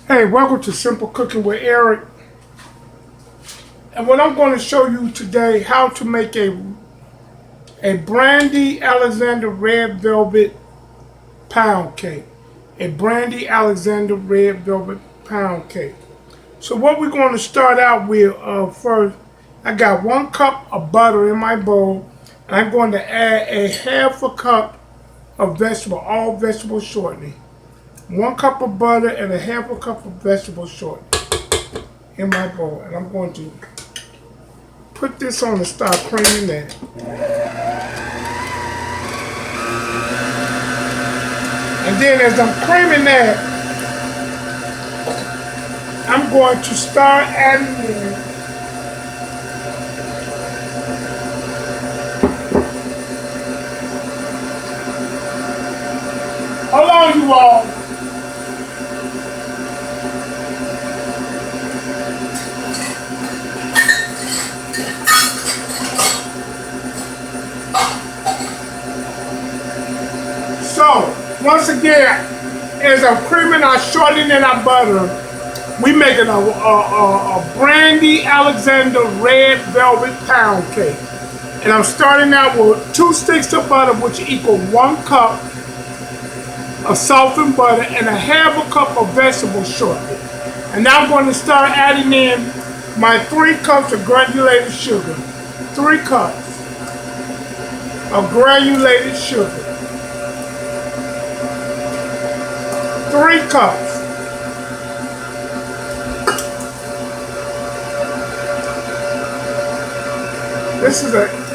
Hey, welcome to Simple Cooking with Eric. And what I'm going to show you today, how to make a Brandy Alexander Red Velvet Pound Cake. A Brandy Alexander Red Velvet Pound Cake. So what we're going to start out with first, I got 1 cup of butter in my bowl. And I'm going to add a half a cup of all vegetable shortening. 1 cup of butter and a half a cup of vegetable shortening in my bowl. And I'm going to put this on and start creaming that. And then as I'm creaming that, I'm going to start adding in hold on, you all. So, once again, as I'm creaming our shortening and our butter, we making a Brandy Alexander Red Velvet Pound Cake. And I'm starting out with 2 sticks of butter, which equal 1 cup of softened butter and a half a cup of vegetable shortening. And now I'm going to start adding in my 3 cups of granulated sugar. 3 cups of granulated sugar. 3 cups.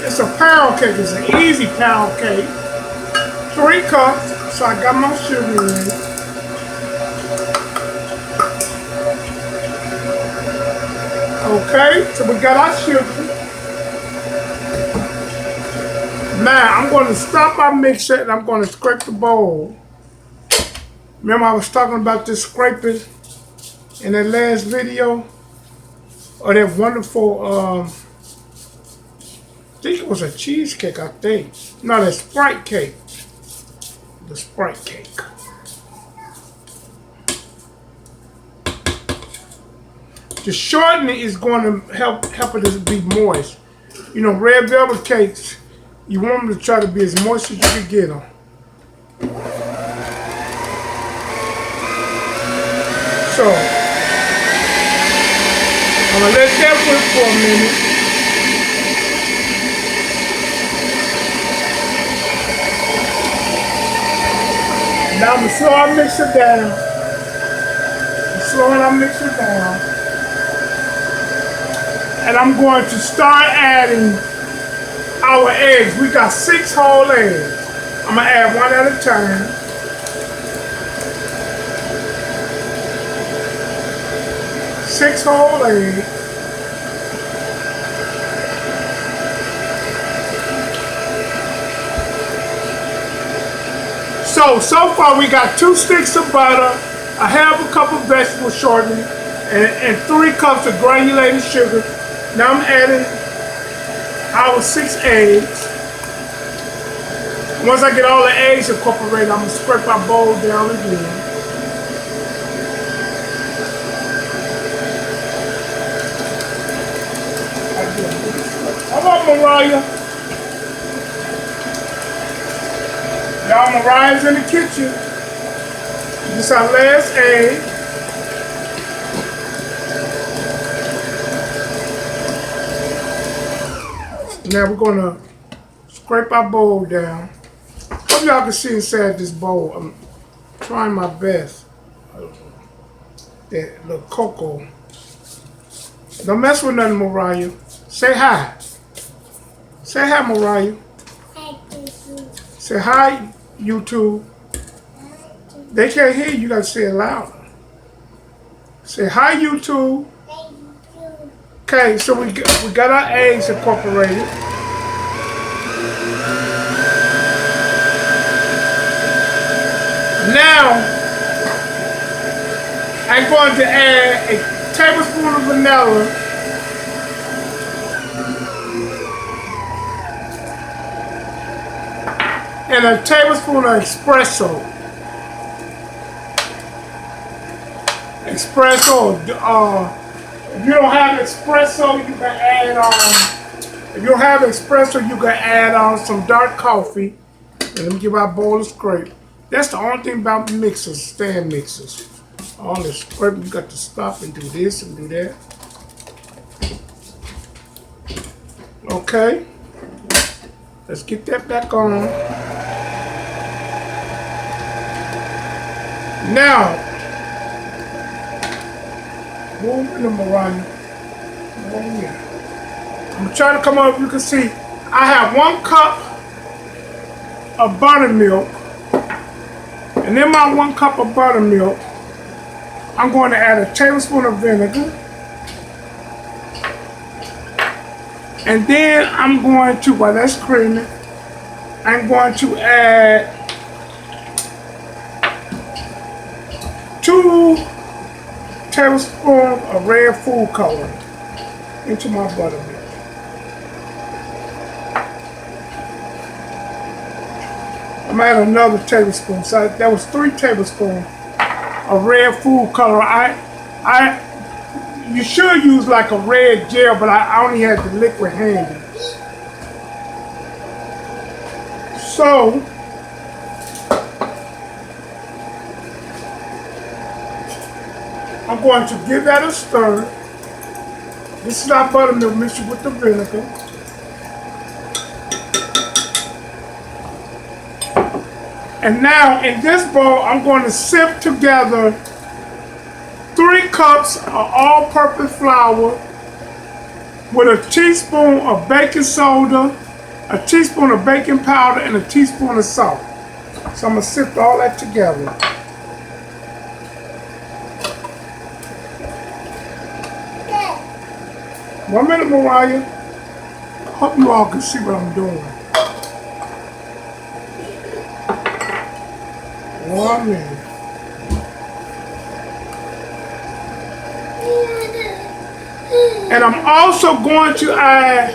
It's a pound cake. It's an easy pound cake. 3 cups. So I got my sugar in. Okay, so we got our sugar. Now I'm going to stop my mixer and I'm going to scrape the bowl. Remember I was talking about this scraping in that last video? Or that wonderful, I think it was a cheesecake, I think. No, that Sprite cake. The Sprite cake. The shortening is going to help it to be moist. You know, red velvet cakes, you want them to try to be as moist as you can get them. So, I'm going to let that whip for a minute. Now I'm going to slow our mixer down. I'm slowing our mixer down. And I'm going to start adding our eggs. We got 6 whole eggs. I'm going to add 1 at a time. Six whole eggs. So far we got 2 sticks of butter, a half a cup of vegetable shortening, and 3 cups of granulated sugar. Now I'm adding our 6 eggs. Once I get all the eggs incorporated, I'm going to scrape my bowl down again. Come on, Mariah. Y'all, Mariah's in the kitchen. This is our last egg. Now we're going to scrape our bowl down. Hope y'all can see inside this bowl. I'm trying my best. That little cocoa. Don't mess with nothing, Mariah. Say hi. Say hi, Mariah. Hi, YouTube. Say hi, YouTube. They can't hear you. You got to say it louder. Say hi, YouTube. Hi, YouTube. Okay, so we got our eggs incorporated. Now, I'm going to add a tablespoon of vanilla and a tablespoon of espresso. espresso. If you don't have espresso, you can add if you don't have espresso, you can add some dark coffee. And let me give our bowl of scrape. That's the only thing about mixers, stand mixers. All this scrape, you got to stop and do this and do that. Okay. Let's get that back on. Now, move in the Mariah. I'm trying to come up, you can see, I have 1 cup of buttermilk. And in my 1 cup of buttermilk, I'm going to add a tablespoon of vinegar. And then I'm going to, while that's creaming, I'm going to add 2 tablespoons of red food coloring into my buttermilk. I'm adding another tablespoon. So that was 3 tablespoons of red food color. You should use like a red gel, but I only had the liquid handy. So I'm going to give that a stir. This is our buttermilk mixture with the vinegar. And now in this bowl, I'm going to sift together 3 cups of all-purpose flour with a teaspoon of baking soda, a teaspoon of baking powder, and a teaspoon of salt. So I'm going to sift all that together. One minute, Mariah. Hope you all can see what I'm doing. 1 minute. And I'm also going to add,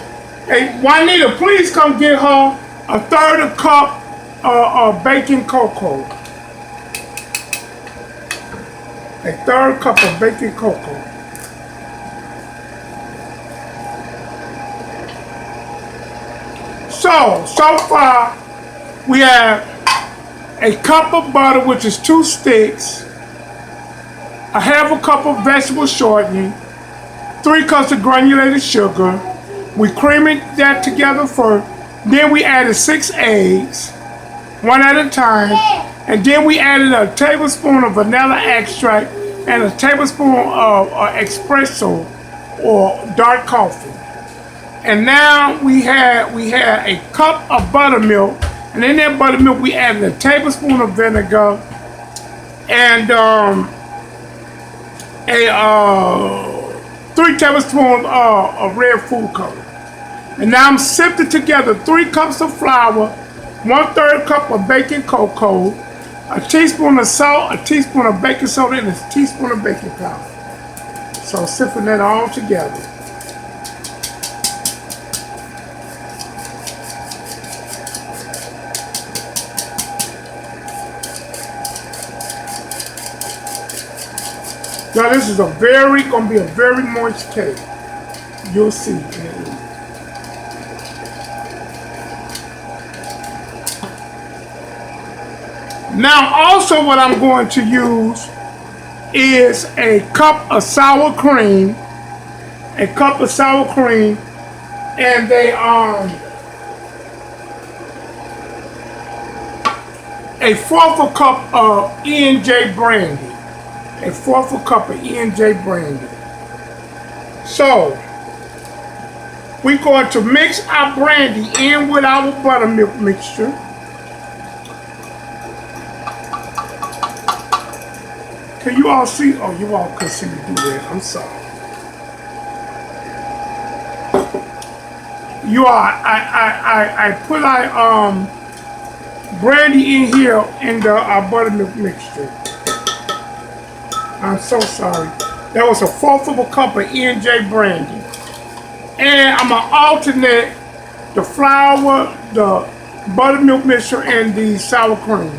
Juanita, please come get her a 1/3 cup of baking cocoa. A 1/3 cup of baking cocoa. So far, we have a cup of butter, which is 2 sticks, a 1/2 cup of vegetable shortening, 3 cups of granulated sugar. We creamed that together first. Then we added 6 eggs, 1 at a time. And then we added a tablespoon of vanilla extract and a tablespoon of espresso or dark coffee. And now we had a cup of buttermilk. And in that buttermilk, we added a tablespoon of vinegar and 3 tablespoons of red food color. And now I'm sifting together 3 cups of flour, 1/3 cup of baking cocoa, a teaspoon of salt, a teaspoon of baking soda, and a teaspoon of baking powder. So sifting that all together. Now this is gonna be a very moist cake. You'll see. Now also what I'm going to use is a cup of sour cream. A cup of sour cream and a 1/4 cup of E&J brandy. A 1/4 cup of E&J brandy. So, we're going to mix our brandy in with our buttermilk mixture. Can you all see? Oh, you all could see me do that. I'm sorry. You all, I put brandy in here in our buttermilk mixture. I'm so sorry. That was a 1/4 cup of E&J brandy. And I'm going to alternate the flour, the buttermilk mixture, and the sour cream.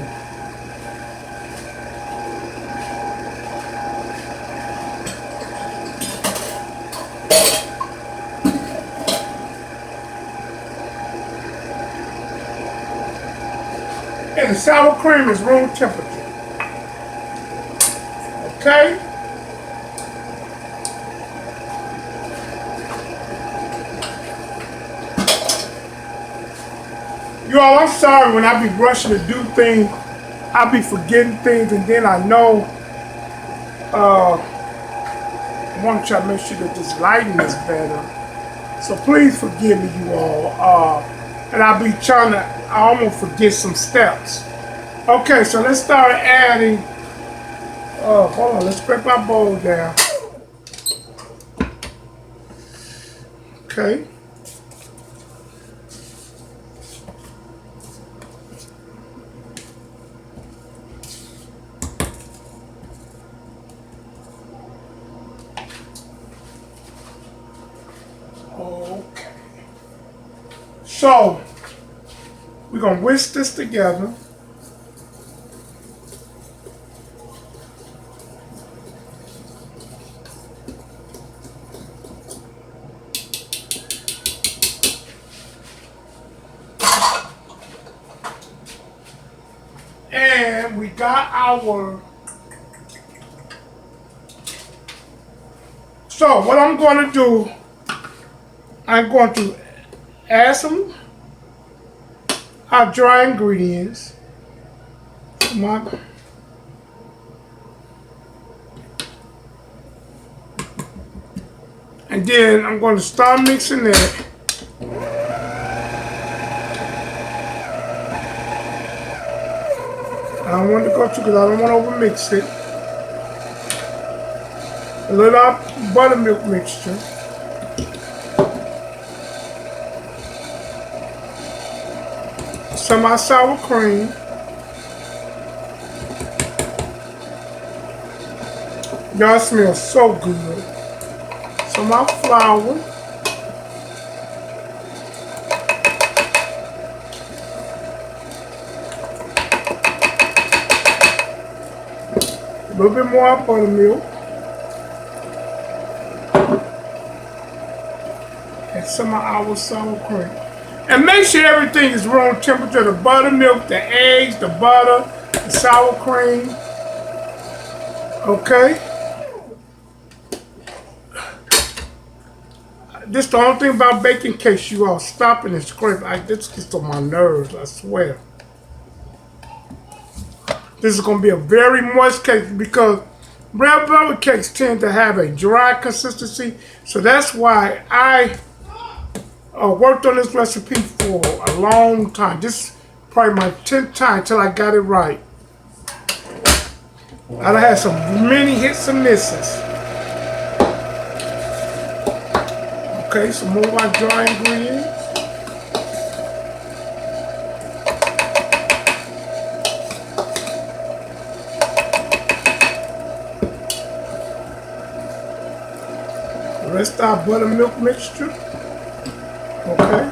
And the sour cream is room temperature. Okay? You all, I'm sorry when I be rushing to do things, I be forgetting things, and then I know I want to try to make sure that this lighting is better. So please forgive me, you all. And I'll be trying to, I almost forget some steps. Okay, so let's start adding, hold on, let's scrape our bowl down. Okay. Okay. So, we're going to whisk this together. And we got our... So, what I'm going to do, I'm going to add some our dry ingredients. And then I'm going to start mixing that. I don't want to go too because I don't want to overmix it. A little buttermilk mixture. Some of our sour cream. Y'all smell so good. Some of our flour. A little bit more buttermilk. And some of our sour cream. And make sure everything is room temperature. The buttermilk, the eggs, the butter, the sour cream. Okay? This is the only thing about baking cakes you all stopping and scraping. This gets on my nerves, I swear. This is going to be a very moist cake because red velvet cakes tend to have a dry consistency. So that's why I worked on this recipe for a long time. This is probably my 10th time till I got it right. I had some many hits and misses. Okay, some more of my dry ingredients. The rest of our buttermilk mixture. Okay.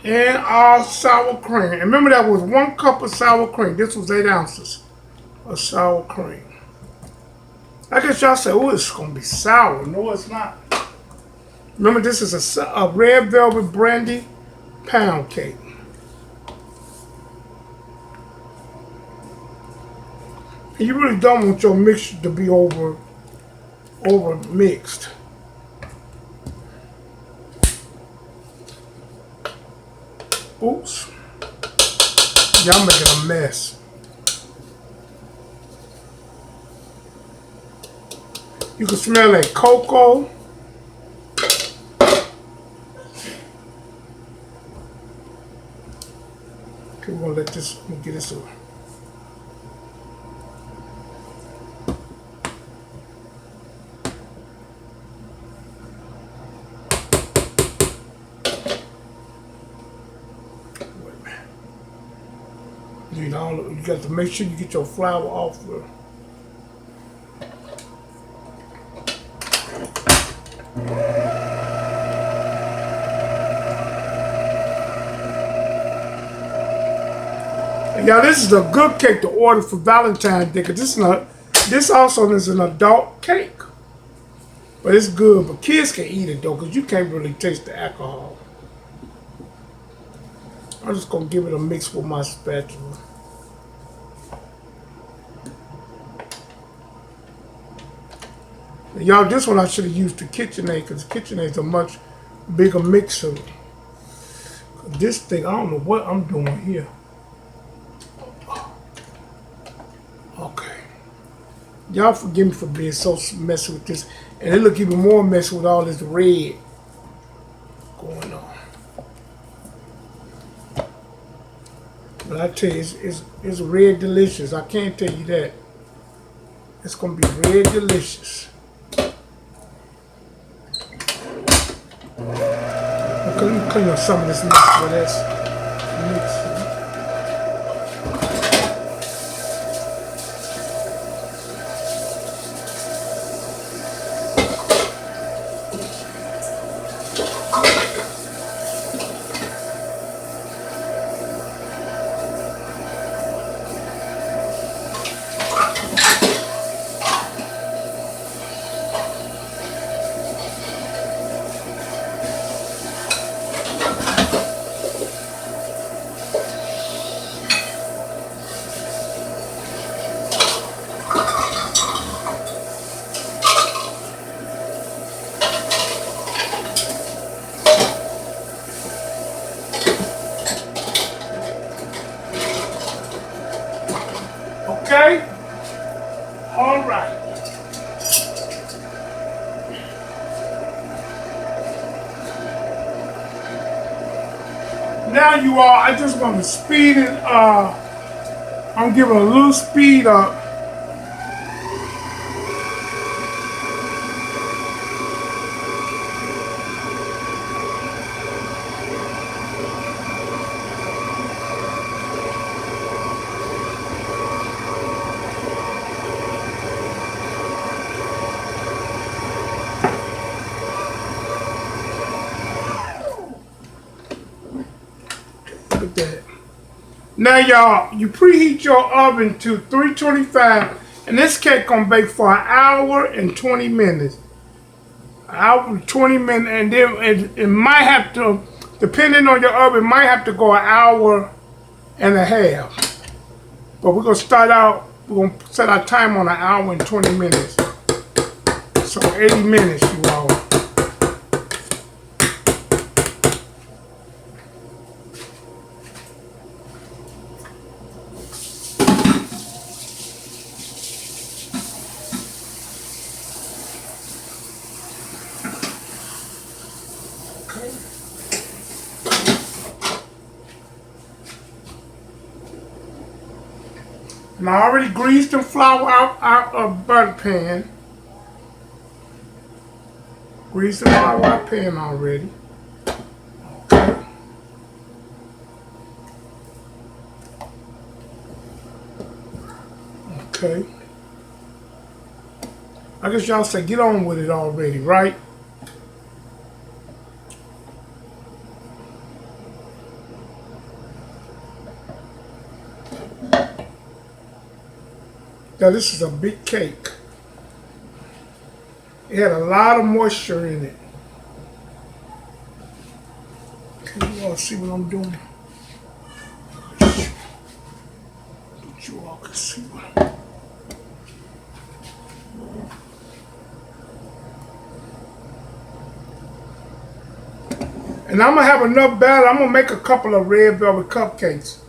And our sour cream. And remember that was 1 cup of sour cream. This was 8 ounces of sour cream. I guess y'all say, oh, it's going to be sour. No, it's not. Remember, this is a red velvet brandy pound cake. And you really don't want your mixture to be over mixed. Oops. Y'all making a mess. You can smell that cocoa. Okay, we're gonna get this over. You got to make sure you get your flour off the. Y'all, this is a good cake to order for Valentine's Day because this also is an adult cake. But it's good, but kids can eat it though because you can't really taste the alcohol. I'm just gonna give it a mix with my spatula. Y'all, this one I should have used the KitchenAid because KitchenAid is a much bigger mixer. This thing, I don't know what I'm doing here. Okay. Y'all forgive me for being so messy with this. And it look even more messy with all this red going on. But I tell you, it's red delicious. I can't tell you that. It's going to be red delicious. Okay, let me clean up some of this mix with this mix. Okay? All right. Now you all, I just want to speed it, I'm giving a little speed up. Look at that. Now y'all, you preheat your oven to 325 and this cake gonna bake for an hour and 20 minutes. An hour and 20 minutes, and then it might have to, depending on your oven, it might have to go an hour and a half. But we're gonna start out, we're gonna set our time on an hour and 20 minutes. So 80 minutes, you all. And I already greased the flour out of butter pan. Greased the flour out pan already. Okay. Okay. I guess y'all say get on with it already, right? Now this is a big cake. It had a lot of moisture in it. Can you all see what I'm doing? You all can see what And I'm gonna have enough batter. I'm gonna make a couple of red velvet cupcakes.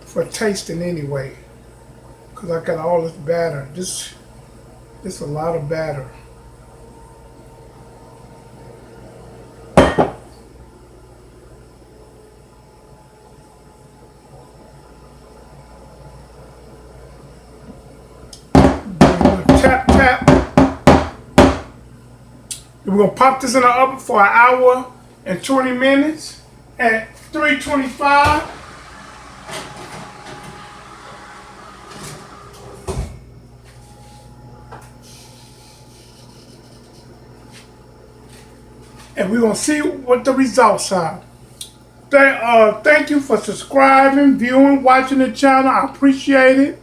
For tasting anyway, because I got all this batter. This a lot of batter. Tap tap. And we're gonna pop this in the oven for an hour and 20 minutes at 325. And we're going to see what the results are. Thank you for subscribing, viewing, watching the channel. I appreciate it.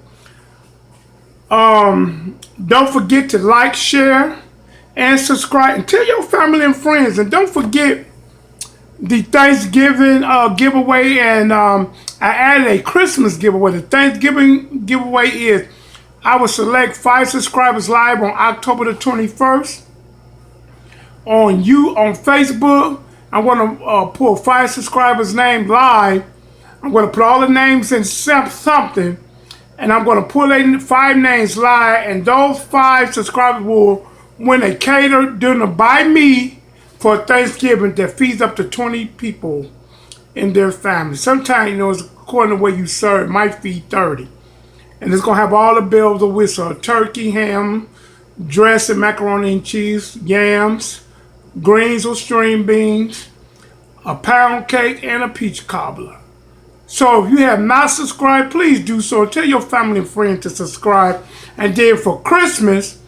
Don't forget to like, share, and subscribe. And tell your family and friends. And don't forget, the Thanksgiving giveaway, and I added a Christmas giveaway. The Thanksgiving giveaway is I will select 5 subscribers live on October the 21st. On Facebook, I'm going to pull 5 subscribers' names live. I'm going to put all the names in something, and I'm going to pull in 5 names live, and those 5 subscribers will win a catered dinner by me for Thanksgiving that feeds up to 20 people in their family. Sometimes, it's according to where you serve, it might feed 30. And it's going to have all the bells and whistles: turkey, ham, dressing, macaroni and cheese, yams, greens or string beans, a pound cake, and a peach cobbler. So if you have not subscribed, please do so. Tell your family and friends to subscribe. And then for Christmas,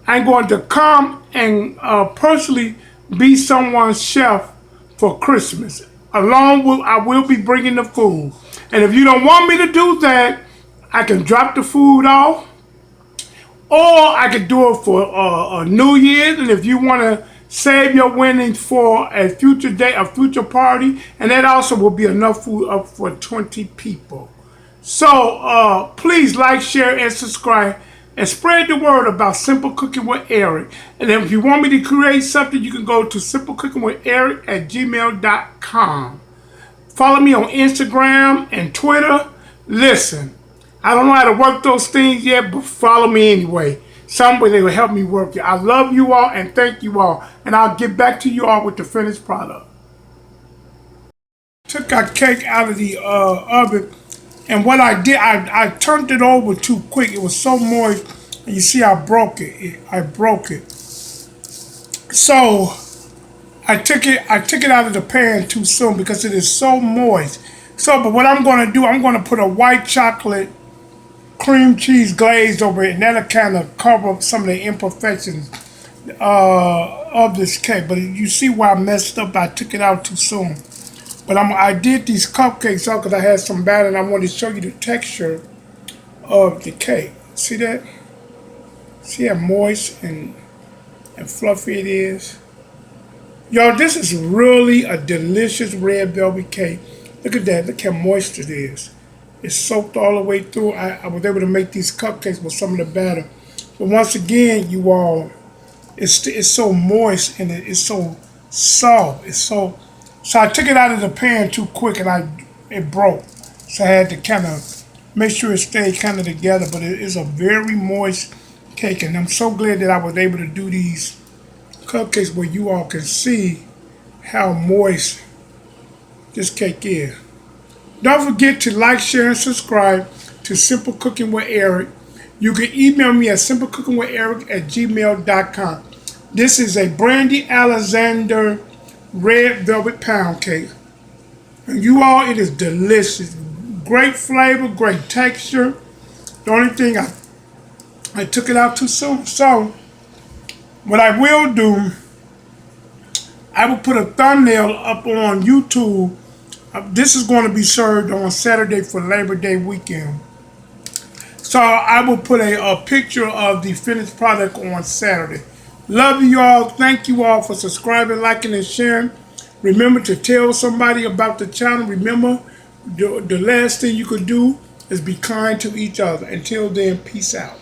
I'm going to come and personally be someone's chef for Christmas. Along with, I will be bringing the food. And if you don't want me to do that, I can drop the food off, or I could do it for a New Year's. And if you want to save your winnings for a future day, a future party, and that also will be enough food up for 20 people. So please like, share, and subscribe, and spread the word about Simple Cooking with Eric. And if you want me to create something, you can go to simplecookingwitheric@gmail.com. Follow me on Instagram and Twitter. Listen, I don't know how to work those things yet, but follow me anyway. Somebody will help me work it. I love you all and thank you all. And I'll get back to you all with the finished product. Took our cake out of the oven. And what I did, I turned it over too quick. It was so moist. And you see I broke it. I broke it. So I took it out of the pan too soon because it is so moist. So, but what I'm going to do, I'm going to put a white chocolate cream cheese glaze over it, and that'll kind of cover up some of the imperfections of this cake. But you see why I messed up. I took it out too soon. But I did these cupcakes out because I had some batter, and I wanted to show you the texture of the cake. See that? See how moist and fluffy it is? Y'all, this is really a delicious red velvet cake. Look at that. Look how moist it is. It's soaked all the way through. I was able to make these cupcakes with some of the batter. But once again, you all, it's so moist and it's so soft. So I took it out of the pan too quick and it broke. So I had to kind of make sure it stayed kind of together. But it is a very moist cake, and I'm so glad that I was able to do these cupcakes where you all can see how moist this cake is. Don't forget to like, share, and subscribe to Simple Cooking with Eric. You can email me at simplecookingwitheric@gmail.com. This is a Brandy Alexander red velvet pound cake. And you all, it is delicious. Great flavor, great texture. The only thing, I took it out too soon. So, what I will do, I will put a thumbnail up on YouTube. This is going to be served on Saturday for Labor Day weekend. So I will put a picture of the finished product on Saturday. Love you all. Thank you all for subscribing, liking, and sharing. Remember to tell somebody about the channel. Remember, the last thing you could do is be kind to each other. Until then, peace out.